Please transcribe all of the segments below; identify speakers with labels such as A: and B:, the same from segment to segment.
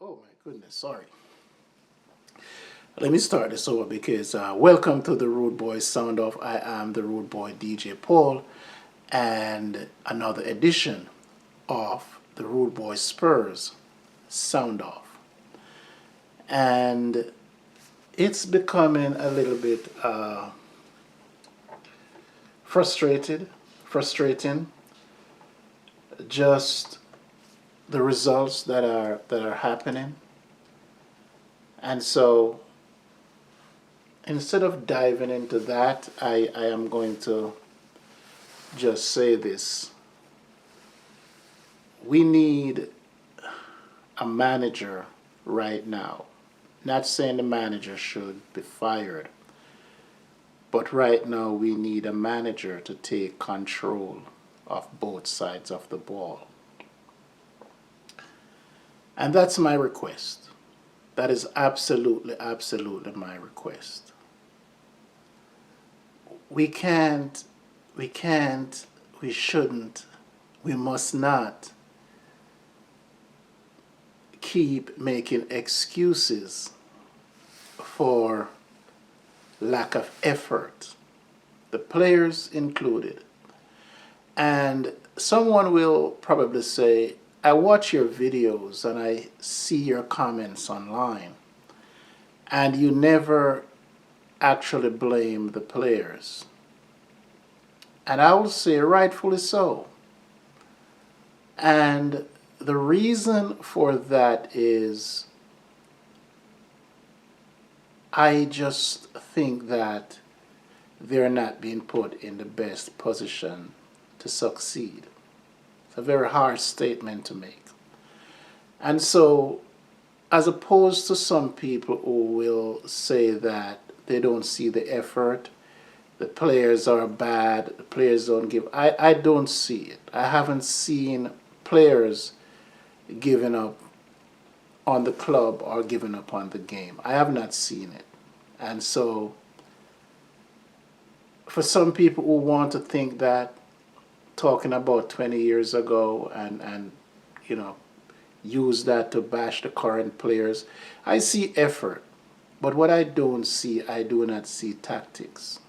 A: Oh my goodness, sorry. Let me start this over because welcome to the Rudeboy Sound Off. I am the Rudeboy DJ Paul and another edition of the Rudeboy Spurs Sound Off. And it's becoming a little bit frustrating, just the results that are happening. And so instead of diving into that, I am going to just say this. We need a manager right now. Not saying the manager should be fired, but right now we need a manager to take control of both sides of the ball. And that's my request. That is absolutely my request. We can't, we shouldn't, we must not keep making excuses for lack of effort, the players included. And someone will probably say, I watch your videos and I see your comments online, and you never actually blame the players. And I will say rightfully so. And the reason for that is I just think that they're not being put in the best position to succeed. It's a very hard statement to make. And so, as opposed to some people who will say that they don't see the effort, the players are bad, the players don't give, I don't see it. I haven't seen players giving up on the club or giving up on the game. I have not seen it. And so, for some people who want to think that talking about 20 years ago and you know, use that to bash the current players, I see effort. But what I don't see, I do not see tactics.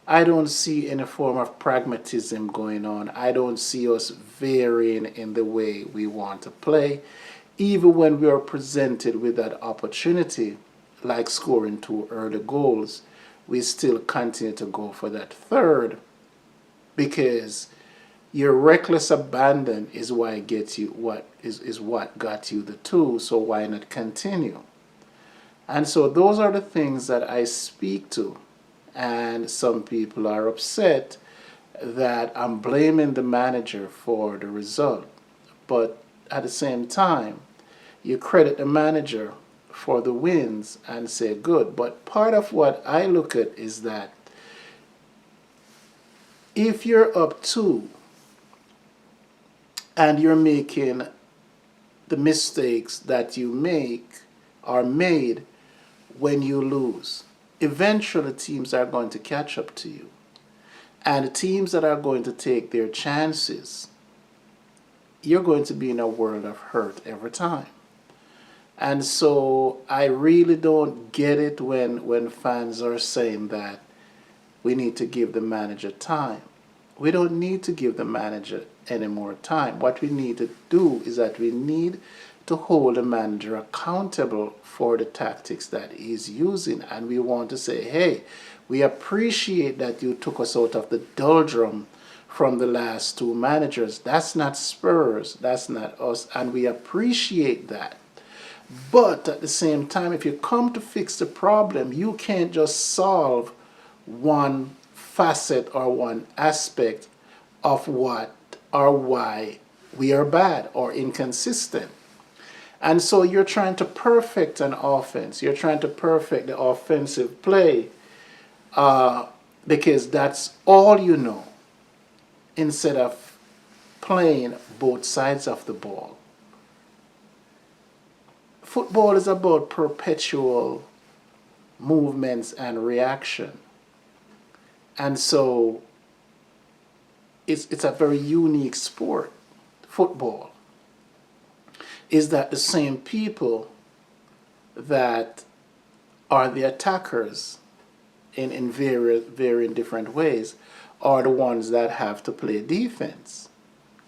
A: I don't see any form of pragmatism going on. I don't see us varying in the way we want to play. Even when we are presented with that opportunity, like scoring 2 early goals, we still continue to go for that third because your reckless abandon is why gets you what is what got you the 2, so why not continue? And so those are the things that I speak to. And some people are upset that I'm blaming the manager for the result. But at the same time, you credit the manager for the wins and say good. But part of what I look at is that if you're up 2 and you're making the mistakes that you make are made when you lose, eventually teams are going to catch up to you. And the teams that are going to take their chances, you're going to be in a world of hurt every time. And so I really don't get it when fans are saying that we need to give the manager time. We don't need to give the manager any more time. What we need to do is that we need to hold the manager accountable for the tactics that he's using. And we want to say, hey, we appreciate that you took us out of the doldrum from the last 2 managers. That's not Spurs. That's not us. And we appreciate that. But at the same time, if you come to fix the problem, you can't just solve one facet or one aspect of what or why we are bad or inconsistent. And so you're trying to perfect an offense. You're trying to perfect the offensive play because that's all you know, instead of playing both sides of the ball. Football is about perpetual movements and reaction. And so it's a very unique sport, football. is that the same people that are the attackers in varying different ways are the ones that have to play defense.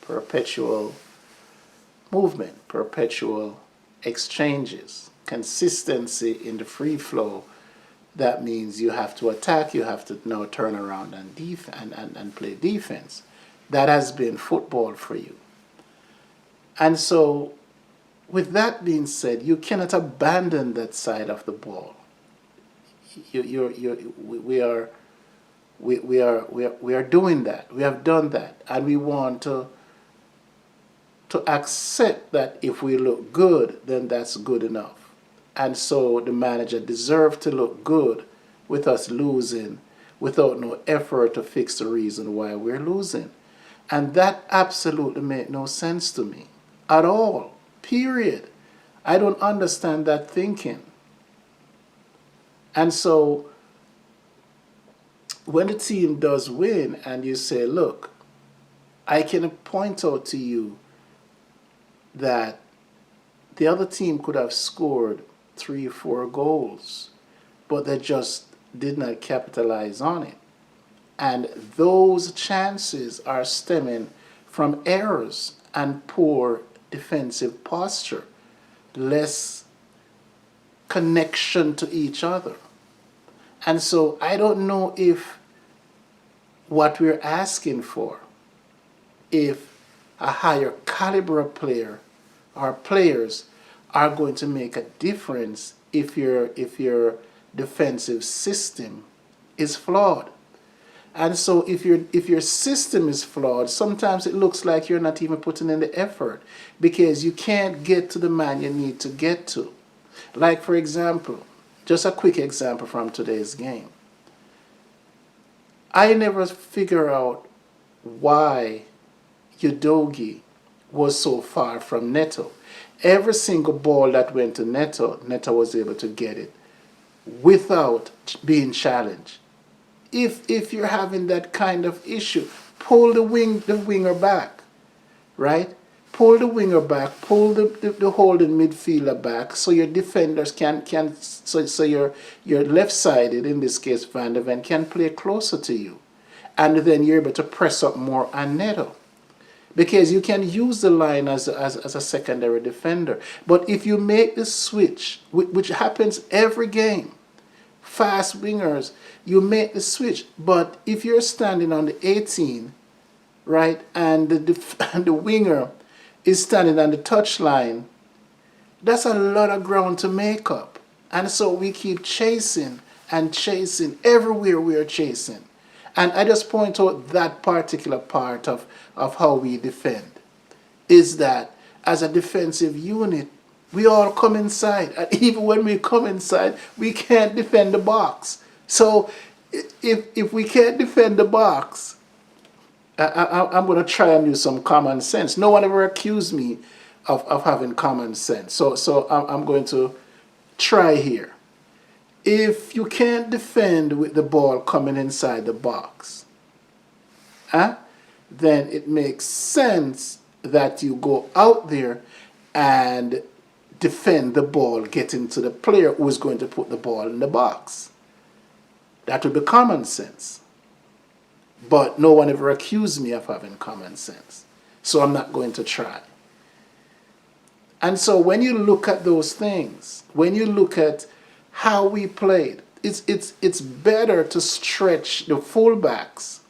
A: Perpetual movement, perpetual exchanges, consistency in the free flow. That means you have to attack, you have to now turn around and play defense. That has been football for you. And so, with that being said, you cannot abandon that side of the ball. We are doing that. We have done that, and we want to accept that if we look good, then that's good enough. And so the manager deserves to look good with us losing without no effort to fix the reason why we're losing. And that absolutely made no sense to me at all. Period. I don't understand that thinking. And so when the team does win and you say, look, I can point out to you that the other team could have scored 3 or 4 goals, but they just did not capitalize on it. And those chances are stemming from errors and poor defensive posture, less connection to each other. And so I don't know if what we're asking for, if a higher caliber player or players are going to make a difference if your defensive system is flawed. And so if your system is flawed, sometimes it looks like you're not even putting in the effort because you can't get to the man you need to get to. Like, for example, just a quick example from today's game. I never figure out why Udogie was so far from Neto. Every single ball that went to Neto, Neto was able to get it without being challenged. If you're having that kind of issue, pull the winger back, right? Pull the winger back, pull the holding midfielder back, so your defenders so your left-sided, in this case Van de Ven, can play closer to you, and then you're able to press up more on Neto, because you can use the line as a secondary defender. But if you make the switch, which happens every game, fast wingers, you make the switch. But if you're standing on the 18, right, and the winger is standing on the touchline, that's a lot of ground to make up. And so we keep chasing and chasing everywhere we are chasing. And I just point out that particular part of how we defend is that as a defensive unit, we all come inside. And even when we come inside, we can't defend the box. So if we can't defend the box, I'm going to try and use some common sense. No one ever accused me of having common sense. So I'm going to try here. If you can't defend with the ball coming inside the box, then it makes sense that you go out there and defend the ball getting to the player who is going to put the ball in the box. That would be common sense. But no one ever accused me of having common sense. So I'm not going to try. And so when you look at those things, when you look at how we played, it's better to stretch the fullbacks,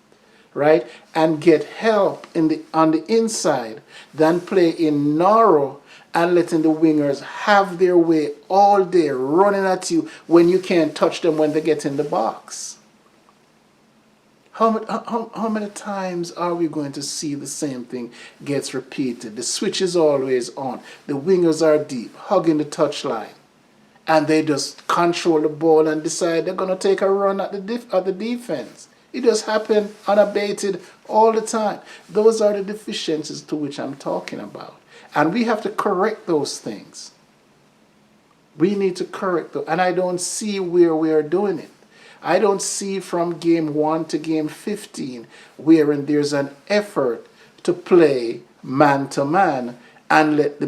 A: right, and get help on the inside than play in narrow and letting the wingers have their way all day running at you when you can't touch them when they get in the box. How many times are we going to see the same thing gets repeated? The switch is always on. The wingers are deep, hugging the touchline. And they just control the ball and decide they're going to take a run at the defense. It just happens unabated all the time. Those are the deficiencies to which I'm talking about. And we have to correct those things. We need to correct them. And I don't see where we are doing it. I don't see from game 1 to game 15 wherein there's an effort to play man to man and let the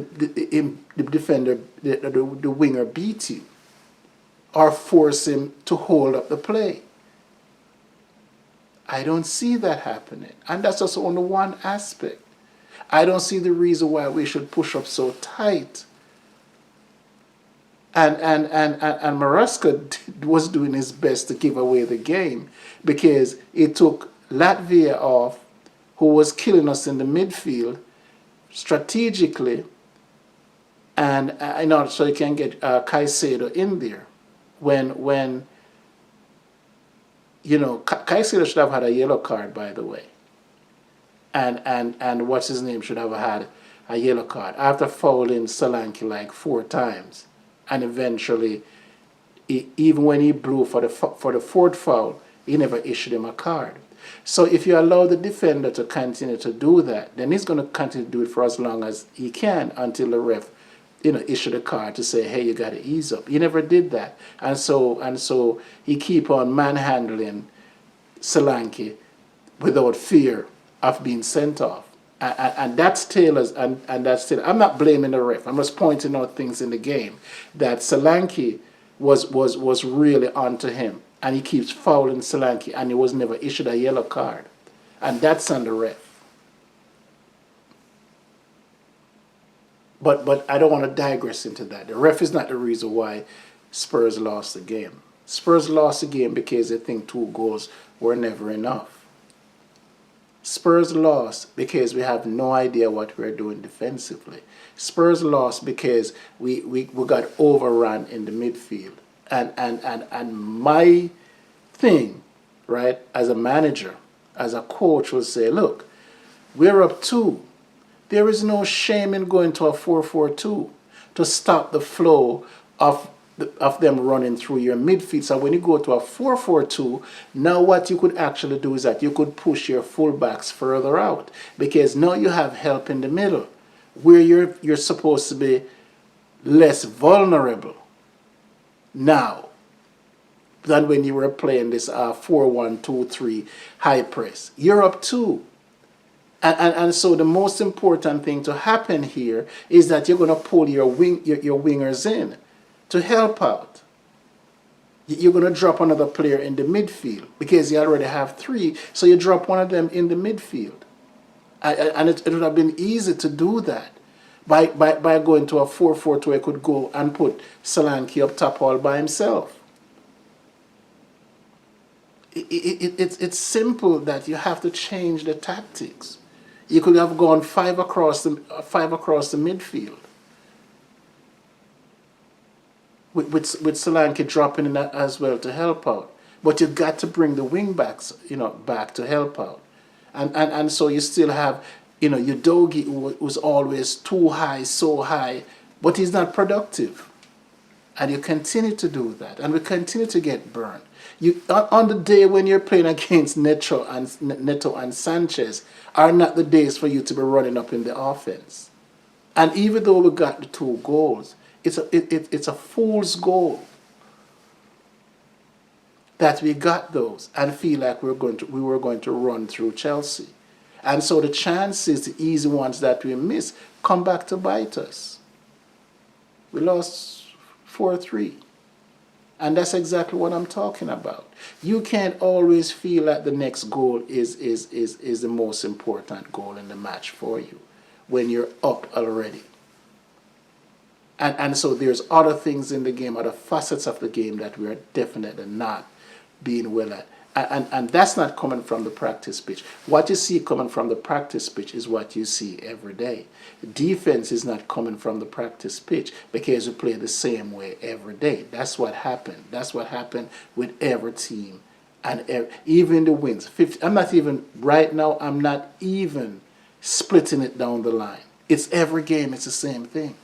A: defender, the winger beat you or force him to hold up the play. I don't see that happening. And that's just only one aspect. I don't see the reason why we should push up so tight. And Maresca was doing his best to give away the game because it took Latvia off, who was killing us in the midfield strategically, and in order so you can get Caicedo in there. When Caicedo should have had a yellow card, by the way, and what's his name should have had a yellow card after fouling Solanke like 4 times, and eventually, even when he blew for the 4th foul, he never issued him a card. So if you allow the defender to continue to do that, then he's going to continue to do it for as long as he can until the ref, issued a card to say, hey, you got to ease up. He never did that, and so he keep on manhandling Solanke without fear of being sent off. And that's Taylor's, and that's Taylor. I'm not blaming the ref. I'm just pointing out things in the game that Solanke was really onto him, and he keeps fouling Solanke, and he was never issued a yellow card, and that's on the ref. But I don't want to digress into that. The ref is not the reason why Spurs lost the game. Spurs lost the game because they think 2 goals were never enough. Spurs lost because we have no idea what we're doing defensively. Spurs lost because we got overrun in the midfield. And my thing, right, as a manager, as a coach, will say, look, we're up 2. There is no shame in going to a 4-4-2 to stop the flow of them running through your midfield. So when you go to a 4-4-2, now what you could actually do is that you could push your fullbacks further out, because now you have help in the middle where you're supposed to be less vulnerable now than when you were playing this 4-1-2-3 high press. You're up 2. And so the most important thing to happen here is that you're going to pull your wingers in to help out. You're going to drop another player in the midfield because you already have 3, so you drop one of them in the midfield. And it would have been easy to do that by going to a 4-4-2. Where you could go and put Solanke up top all by himself. It's simple that you have to change the tactics. You could have gone 5 across the midfield, with Solanke dropping in as well to help out. But you've got to bring the wing backs, back to help out. And so you still have, Udogie, who's always too high, so high, but he's not productive. And you continue to do that, and we continue to get burned. On the day when you're playing against Neto and Sanchez are not the days for you to be running up in the offense. And even though we got the 2 goals, it's a fool's goal that we got those and feel like we were going to run through Chelsea. And so the chances, the easy ones that we miss, come back to bite us. We lost 4-3. And that's exactly what I'm talking about. You can't always feel like the next goal is the most important goal in the match for you when you're up already. And so there's other things in the game, other facets of the game that we are definitely not being well at. And that's not coming from the practice pitch. What you see coming from the practice pitch is what you see every day. Defense is not coming from the practice pitch because we play the same way every day. That's what happened. That's what happened with every team. And even the wins. I'm not even splitting it down the line. It's every game, it's the same thing.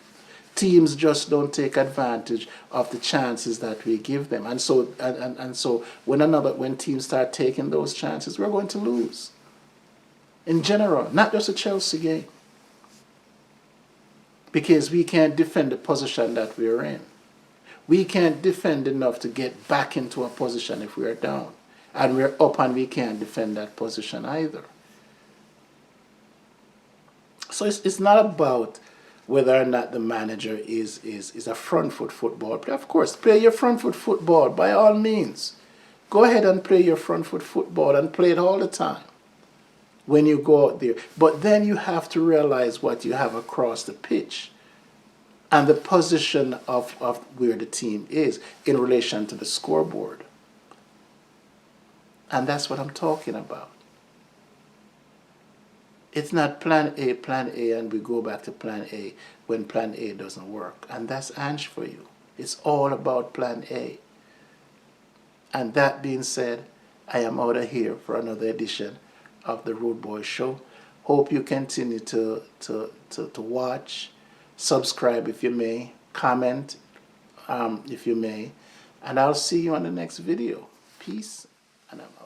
A: Teams just don't take advantage of the chances that we give them. And so when teams start taking those chances, we're going to lose. In general, not just a Chelsea game. Because we can't defend the position that we're in. We can't defend enough to get back into a position if we're down. And we're up and we can't defend that position either. So it's not about whether or not the manager is a front foot football player. Of course, play your front foot football by all means. Go ahead and play your front foot football and play it all the time when you go out there. But then you have to realize what you have across the pitch and the position of where the team is in relation to the scoreboard. And that's what I'm talking about. It's not plan A, and we go back to plan A when plan A doesn't work. And that's Ange for you. It's all about plan A. And that being said, I am out of here for another edition of the Rudeboy Show. Hope you continue to watch, subscribe if you may, comment if you may, and I'll see you on the next video. Peace, and I'm out.